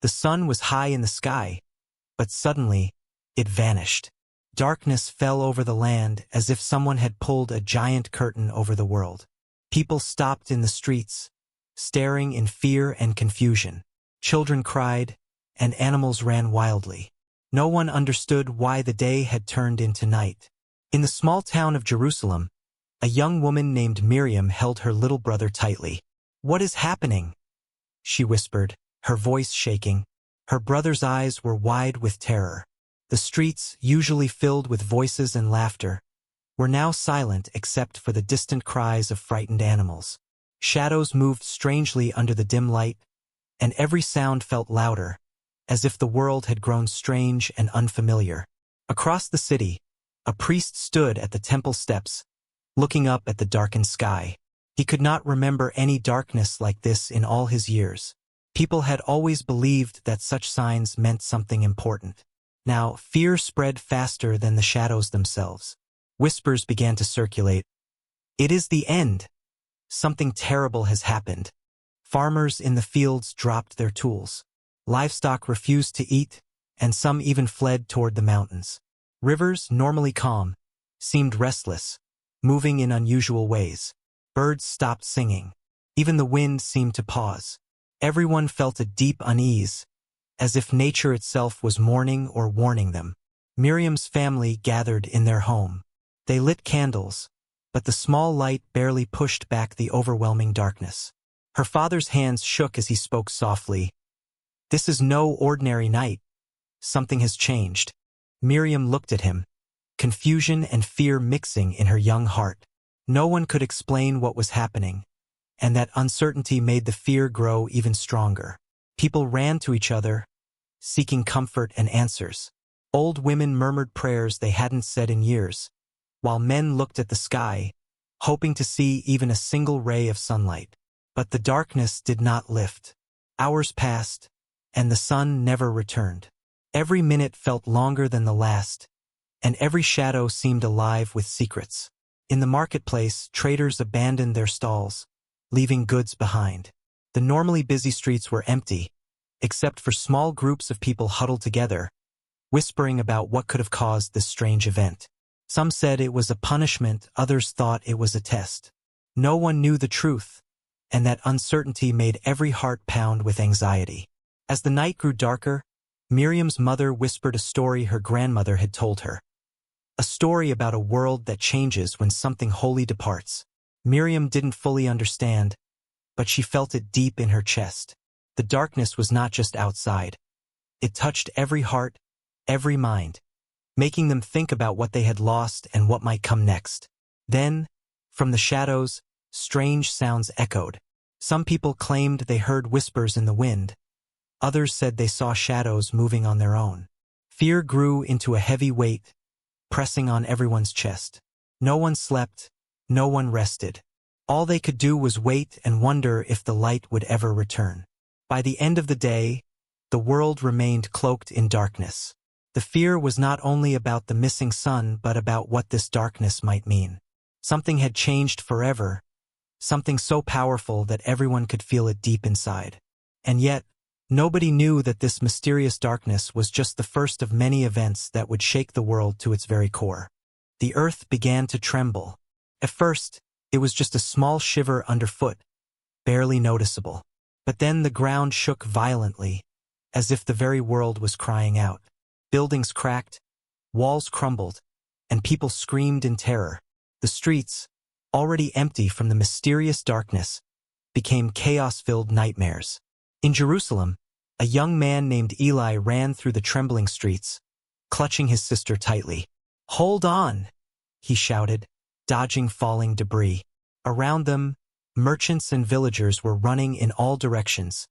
The sun was high in the sky, but suddenly, it vanished. Darkness fell over the land as if someone had pulled a giant curtain over the world. People stopped in the streets, staring in fear and confusion. Children cried, and animals ran wildly. No one understood why the day had turned into night. In the small town of Jerusalem, a young woman named Miriam held her little brother tightly. "What is happening?" she whispered, her voice shaking. Her brother's eyes were wide with terror. The streets, usually filled with voices and laughter, were now silent except for the distant cries of frightened animals. Shadows moved strangely under the dim light, and every sound felt louder, as if the world had grown strange and unfamiliar. Across the city, a priest stood at the temple steps, looking up at the darkened sky. He could not remember any darkness like this in all his years. People had always believed that such signs meant something important. Now, fear spread faster than the shadows themselves. Whispers began to circulate. "It is the end. Something terrible has happened." Farmers in the fields dropped their tools. Livestock refused to eat, and some even fled toward the mountains. Rivers, normally calm, seemed restless, moving in unusual ways. Birds stopped singing. Even the wind seemed to pause. Everyone felt a deep unease, as if nature itself was mourning or warning them. Miriam's family gathered in their home. They lit candles, but the small light barely pushed back the overwhelming darkness. Her father's hands shook as he spoke softly. "This is no ordinary night. Something has changed." Miriam looked at him, confusion and fear mixing in her young heart. No one could explain what was happening, and that uncertainty made the fear grow even stronger. People ran to each other, seeking comfort and answers. Old women murmured prayers they hadn't said in years, while men looked at the sky, hoping to see even a single ray of sunlight. But the darkness did not lift. Hours passed, and the sun never returned. Every minute felt longer than the last, and every shadow seemed alive with secrets. In the marketplace, traders abandoned their stalls, leaving goods behind. The normally busy streets were empty, except for small groups of people huddled together, whispering about what could have caused this strange event. Some said it was a punishment, others thought it was a test. No one knew the truth, and that uncertainty made every heart pound with anxiety. As the night grew darker, Miriam's mother whispered a story her grandmother had told her. A story about a world that changes when something holy departs. Miriam didn't fully understand, but she felt it deep in her chest. The darkness was not just outside. It touched every heart, every mind, making them think about what they had lost and what might come next. Then, from the shadows, strange sounds echoed. Some people claimed they heard whispers in the wind. Others said they saw shadows moving on their own. Fear grew into a heavy weight, pressing on everyone's chest. No one slept, no one rested. All they could do was wait and wonder if the light would ever return. By the end of the day, the world remained cloaked in darkness. The fear was not only about the missing sun but about what this darkness might mean. Something had changed forever, something so powerful that everyone could feel it deep inside. And yet, nobody knew that this mysterious darkness was just the first of many events that would shake the world to its very core. The earth began to tremble. At first, it was just a small shiver underfoot, barely noticeable. But then the ground shook violently, as if the very world was crying out. Buildings cracked, walls crumbled, and people screamed in terror. The streets, already empty from the mysterious darkness, became chaos-filled nightmares. In Jerusalem, a young man named Eli ran through the trembling streets, clutching his sister tightly. "Hold on!" he shouted, dodging falling debris. Around them, merchants and villagers were running in all directions,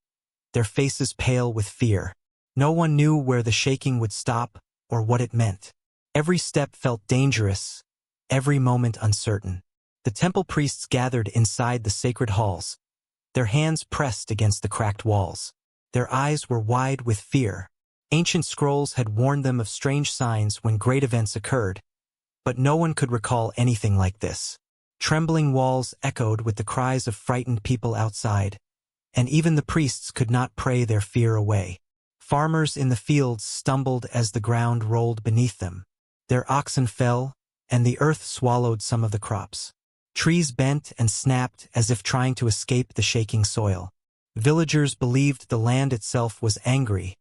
their faces pale with fear. No one knew where the shaking would stop or what it meant. Every step felt dangerous, every moment uncertain. The temple priests gathered inside the sacred halls, their hands pressed against the cracked walls. Their eyes were wide with fear. Ancient scrolls had warned them of strange signs when great events occurred, but no one could recall anything like this. Trembling walls echoed with the cries of frightened people outside, and even the priests could not pray their fear away. Farmers in the fields stumbled as the ground rolled beneath them. Their oxen fell, and the earth swallowed some of the crops. Trees bent and snapped as if trying to escape the shaking soil. Villagers believed the land itself was angry,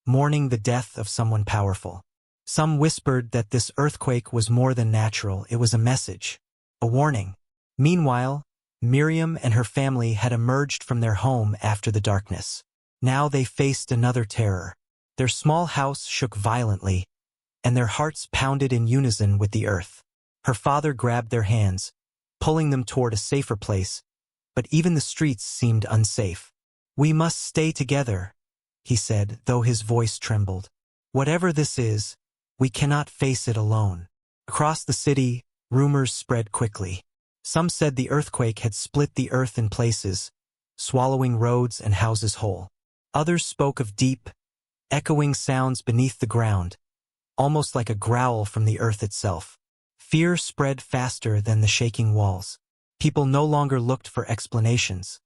mourning the death of someone powerful. Some whispered that this earthquake was more than natural, it was a message, a warning. Meanwhile, Miriam and her family had emerged from their home after the darkness. Now they faced another terror. Their small house shook violently, and their hearts pounded in unison with the earth. Her father grabbed their hands, pulling them toward a safer place, but even the streets seemed unsafe. "We must stay together," he said, though his voice trembled. "Whatever this is, we cannot face it alone." Across the city, rumors spread quickly. Some said the earthquake had split the earth in places, swallowing roads and houses whole. Others spoke of deep, echoing sounds beneath the ground, almost like a growl from the earth itself. Fear spread faster than the shaking walls. People no longer looked for explanations.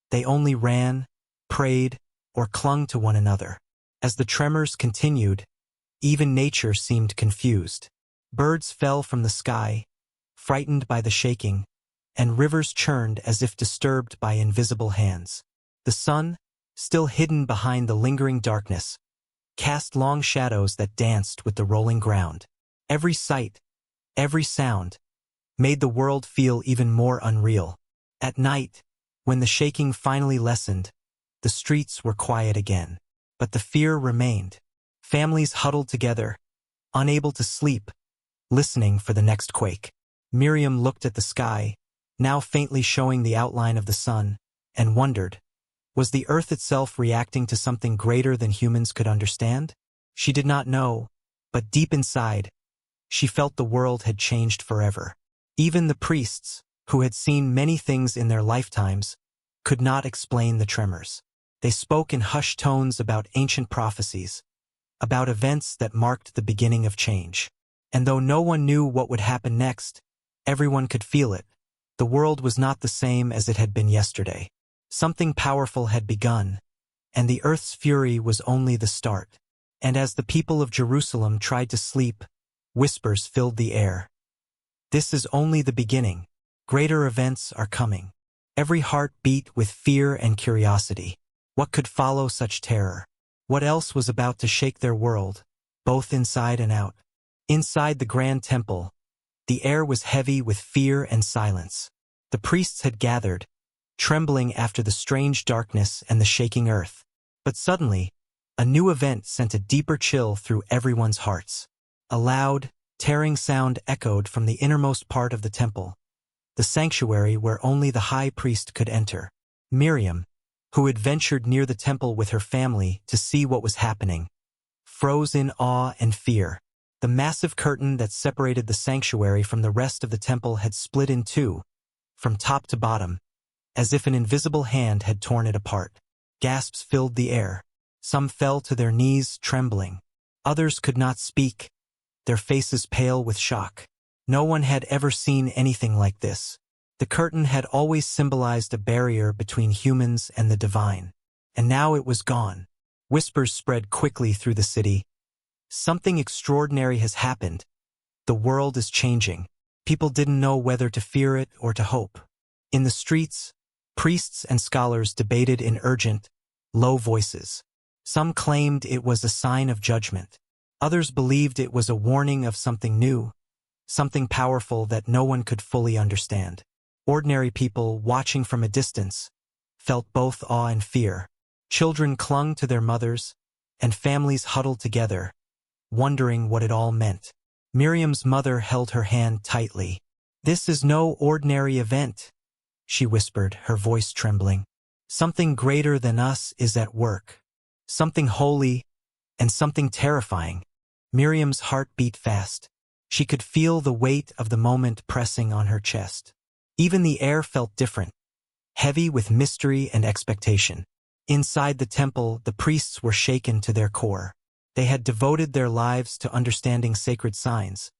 They only ran, prayed, or clung to one another. As the tremors continued, even nature seemed confused. Birds fell from the sky, frightened by the shaking, and rivers churned as if disturbed by invisible hands. The sun, still hidden behind the lingering darkness, cast long shadows that danced with the rolling ground. Every sight, every sound, made the world feel even more unreal. At night, when the shaking finally lessened, the streets were quiet again. But the fear remained. Families huddled together, unable to sleep, listening for the next quake. Miriam looked at the sky, now faintly showing the outline of the sun, and wondered, was the earth itself reacting to something greater than humans could understand? She did not know, but deep inside, she felt the world had changed forever. Even the priests, who had seen many things in their lifetimes, could not explain the tremors. They spoke in hushed tones about ancient prophecies, about events that marked the beginning of change. And though no one knew what would happen next, everyone could feel it. The world was not the same as it had been yesterday. Something powerful had begun, and the earth's fury was only the start. And as the people of Jerusalem tried to sleep, whispers filled the air. This is only the beginning. Greater events are coming. Every heart beat with fear and curiosity. What could follow such terror? What else was about to shake their world, both inside and out? Inside the grand temple, the air was heavy with fear and silence. The priests had gathered, trembling after the strange darkness and the shaking earth. But suddenly, a new event sent a deeper chill through everyone's hearts. A loud, tearing sound echoed from the innermost part of the temple, the sanctuary where only the high priest could enter. Miriam, who had ventured near the temple with her family to see what was happening, froze in awe and fear. The massive curtain that separated the sanctuary from the rest of the temple had split in two, from top to bottom, as if an invisible hand had torn it apart. Gasps filled the air. Some fell to their knees, trembling. Others could not speak, their faces pale with shock. No one had ever seen anything like this. The curtain had always symbolized a barrier between humans and the divine, and now it was gone. Whispers spread quickly through the city. Something extraordinary has happened. The world is changing. People didn't know whether to fear it or to hope. In the streets, priests and scholars debated in urgent, low voices. Some claimed it was a sign of judgment. Others believed it was a warning of something new, something powerful that no one could fully understand. Ordinary people, watching from a distance, felt both awe and fear. Children clung to their mothers, and families huddled together, wondering what it all meant. Miriam's mother held her hand tightly. "This is no ordinary event," she whispered, her voice trembling. "Something greater than us is at work. Something holy and something terrifying." Miriam's heart beat fast. She could feel the weight of the moment pressing on her chest. Even the air felt different, heavy with mystery and expectation. Inside the temple, the priests were shaken to their core. They had devoted their lives to understanding sacred signs,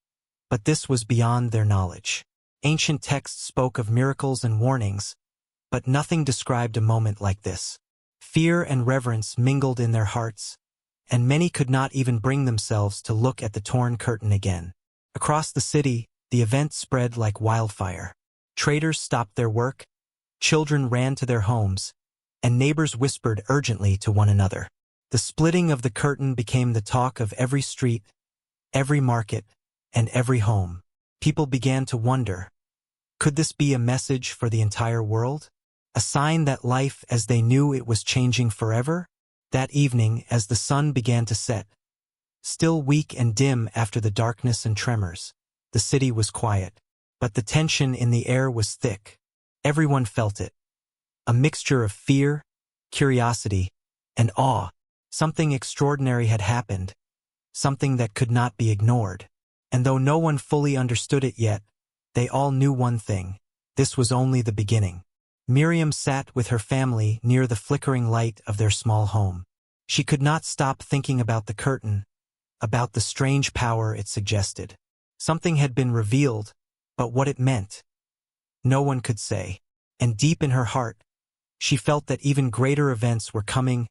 but this was beyond their knowledge. Ancient texts spoke of miracles and warnings, but nothing described a moment like this. Fear and reverence mingled in their hearts, and many could not even bring themselves to look at the torn curtain again. Across the city, the event spread like wildfire. Traders stopped their work, children ran to their homes, and neighbors whispered urgently to one another. The splitting of the curtain became the talk of every street, every market, and every home. People began to wonder, could this be a message for the entire world? A sign that life as they knew it was changing forever? That evening, as the sun began to set, still weak and dim after the darkness and tremors, the city was quiet, but the tension in the air was thick. Everyone felt it. A mixture of fear, curiosity, and awe. Something extraordinary had happened, something that could not be ignored. And though no one fully understood it yet, they all knew one thing: this was only the beginning. Miriam sat with her family near the flickering light of their small home. She could not stop thinking about the curtain, about the strange power it suggested. Something had been revealed, but what it meant, no one could say. And deep in her heart, she felt that even greater events were coming,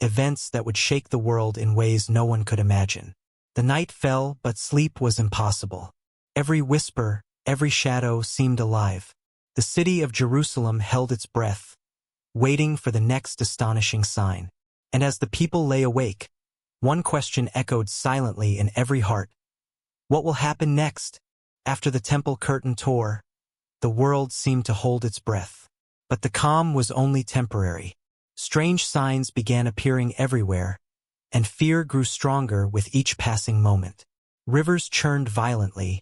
events that would shake the world in ways no one could imagine. The night fell, but sleep was impossible. Every whisper, every shadow seemed alive. The city of Jerusalem held its breath, waiting for the next astonishing sign. And as the people lay awake, one question echoed silently in every heart. What will happen next? After the temple curtain tore, the world seemed to hold its breath. But the calm was only temporary. Strange signs began appearing everywhere, and fear grew stronger with each passing moment. Rivers churned violently,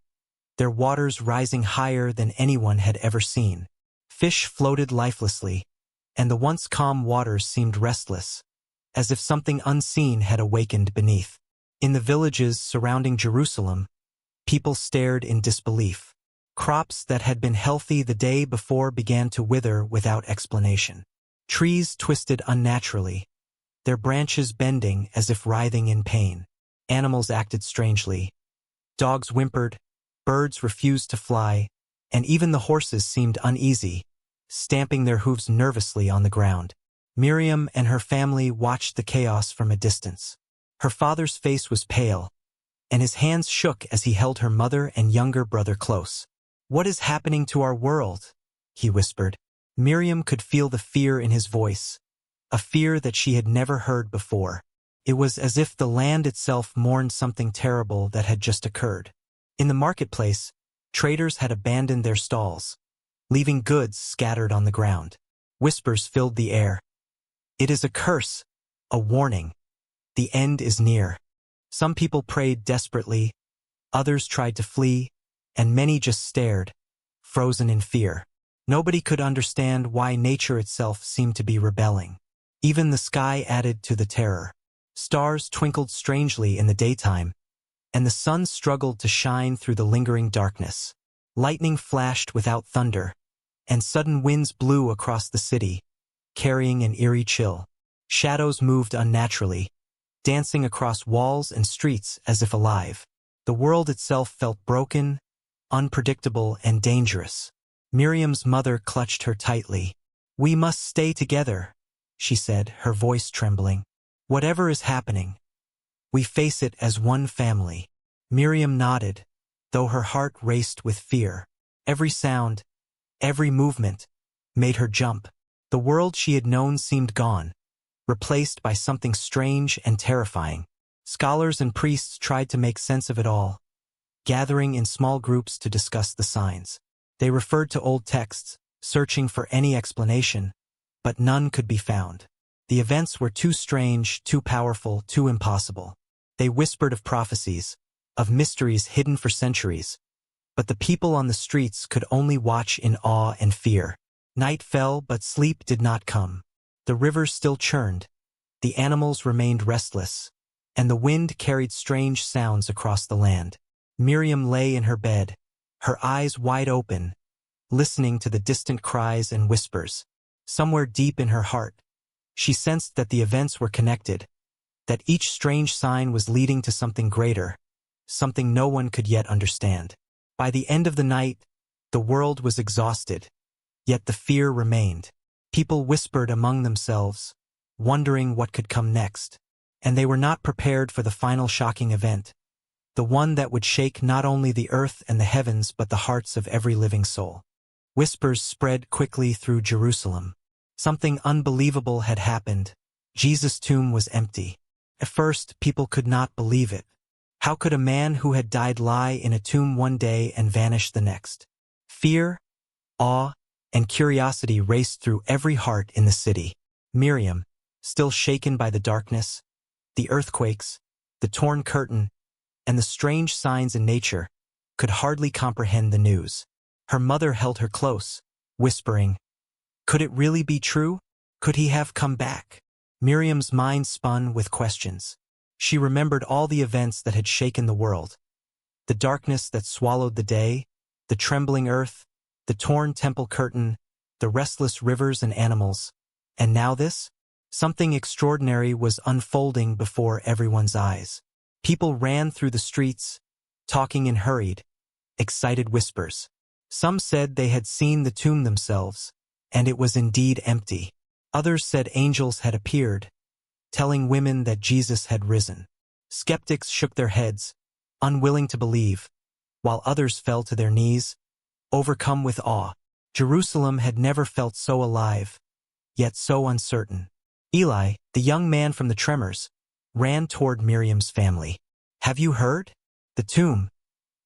their waters rising higher than anyone had ever seen. Fish floated lifelessly, and the once calm waters seemed restless, as if something unseen had awakened beneath. In the villages surrounding Jerusalem, people stared in disbelief. Crops that had been healthy the day before began to wither without explanation. Trees twisted unnaturally, their branches bending as if writhing in pain. Animals acted strangely. Dogs whimpered, birds refused to fly, and even the horses seemed uneasy, stamping their hooves nervously on the ground. Miriam and her family watched the chaos from a distance. Her father's face was pale, and his hands shook as he held her mother and younger brother close. "What is happening to our world?" he whispered. Miriam could feel the fear in his voice, a fear that she had never heard before. It was as if the land itself mourned something terrible that had just occurred. In the marketplace, traders had abandoned their stalls, leaving goods scattered on the ground. Whispers filled the air. "It is a curse, a warning. The end is near." Some people prayed desperately, others tried to flee, and many just stared, frozen in fear. Nobody could understand why nature itself seemed to be rebelling. Even the sky added to the terror. Stars twinkled strangely in the daytime, and the sun struggled to shine through the lingering darkness. Lightning flashed without thunder, and sudden winds blew across the city, carrying an eerie chill. Shadows moved unnaturally, dancing across walls and streets as if alive. The world itself felt broken, unpredictable, and dangerous. Miriam's mother clutched her tightly. "We must stay together," she said, her voice trembling. "Whatever is happening, we face it as one family." Miriam nodded, though her heart raced with fear. Every sound, every movement, made her jump. The world she had known seemed gone, replaced by something strange and terrifying. Scholars and priests tried to make sense of it all, gathering in small groups to discuss the signs. They referred to old texts, searching for any explanation, but none could be found. The events were too strange, too powerful, too impossible. They whispered of prophecies, of mysteries hidden for centuries, but the people on the streets could only watch in awe and fear. Night fell, but sleep did not come. The rivers still churned, the animals remained restless, and the wind carried strange sounds across the land. Miriam lay in her bed, her eyes wide open, listening to the distant cries and whispers. Somewhere deep in her heart, she sensed that the events were connected, that each strange sign was leading to something greater, something no one could yet understand. By the end of the night, the world was exhausted, yet the fear remained. People whispered among themselves, wondering what could come next. And they were not prepared for the final shocking event, the one that would shake not only the earth and the heavens but the hearts of every living soul. Whispers spread quickly through Jerusalem. Something unbelievable had happened. Jesus' tomb was empty. At first, people could not believe it. How could a man who had died lie in a tomb one day and vanish the next? Fear, awe, and curiosity raced through every heart in the city. Miriam, still shaken by the darkness, the earthquakes, the torn curtain, and the strange signs in nature, could hardly comprehend the news. Her mother held her close, whispering, "Could it really be true? Could he have come back?" Miriam's mind spun with questions. She remembered all the events that had shaken the world. The darkness that swallowed the day, the trembling earth, the torn temple curtain, the restless rivers and animals. And now this? Something extraordinary was unfolding before everyone's eyes. People ran through the streets, talking in hurried, excited whispers. Some said they had seen the tomb themselves, and it was indeed empty. Others said angels had appeared, telling women that Jesus had risen. Skeptics shook their heads, unwilling to believe, while others fell to their knees, overcome with awe. Jerusalem had never felt so alive, yet so uncertain. Eli, the young man from the tremors, ran toward Miriam's family. "Have you heard? The tomb.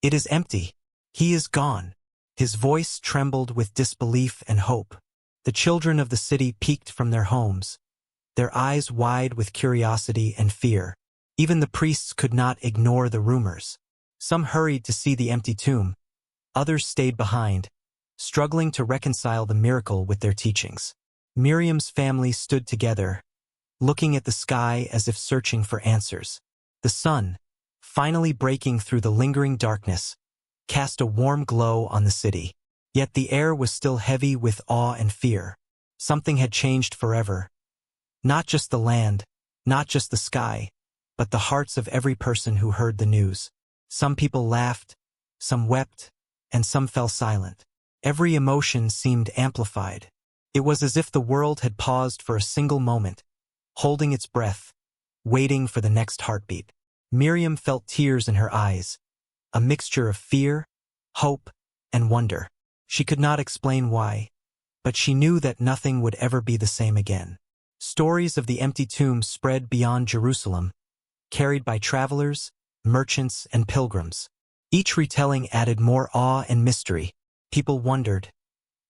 It is empty. He is gone." His voice trembled with disbelief and hope. The children of the city peeked from their homes, their eyes wide with curiosity and fear. Even the priests could not ignore the rumors. Some hurried to see the empty tomb. Others stayed behind, struggling to reconcile the miracle with their teachings. Miriam's family stood together, looking at the sky as if searching for answers. The sun, finally breaking through the lingering darkness, cast a warm glow on the city. Yet the air was still heavy with awe and fear. Something had changed forever. Not just the land, not just the sky, but the hearts of every person who heard the news. Some people laughed, some wept, and some fell silent. Every emotion seemed amplified. It was as if the world had paused for a single moment, holding its breath, waiting for the next heartbeat. Miriam felt tears in her eyes, a mixture of fear, hope, and wonder. She could not explain why, but she knew that nothing would ever be the same again. Stories of the empty tomb spread beyond Jerusalem, carried by travelers, merchants, and pilgrims. Each retelling added more awe and mystery. People wondered,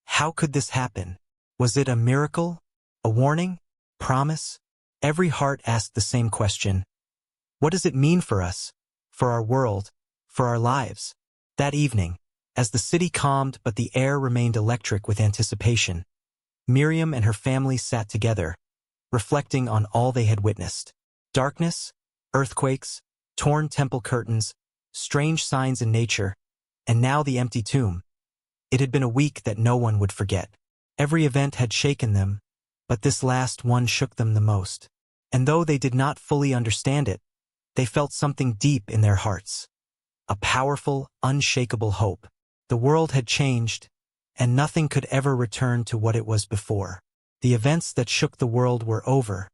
how could this happen? Was it a miracle? A warning? Promise? Every heart asked the same question. What does it mean for us? For our world? For our lives? That evening, as the city calmed but the air remained electric with anticipation, Miriam and her family sat together, reflecting on all they had witnessed. Darkness, earthquakes, torn temple curtains, strange signs in nature, and now the empty tomb. It had been a week that no one would forget. Every event had shaken them, but this last one shook them the most. And though they did not fully understand it, they felt something deep in their hearts. A powerful, unshakable hope. The world had changed, and nothing could ever return to what it was before. The events that shook the world were over,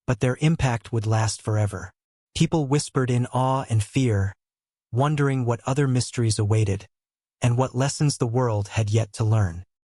but their impact would last forever. People whispered in awe and fear, wondering what other mysteries awaited, and what lessons the world had yet to learn.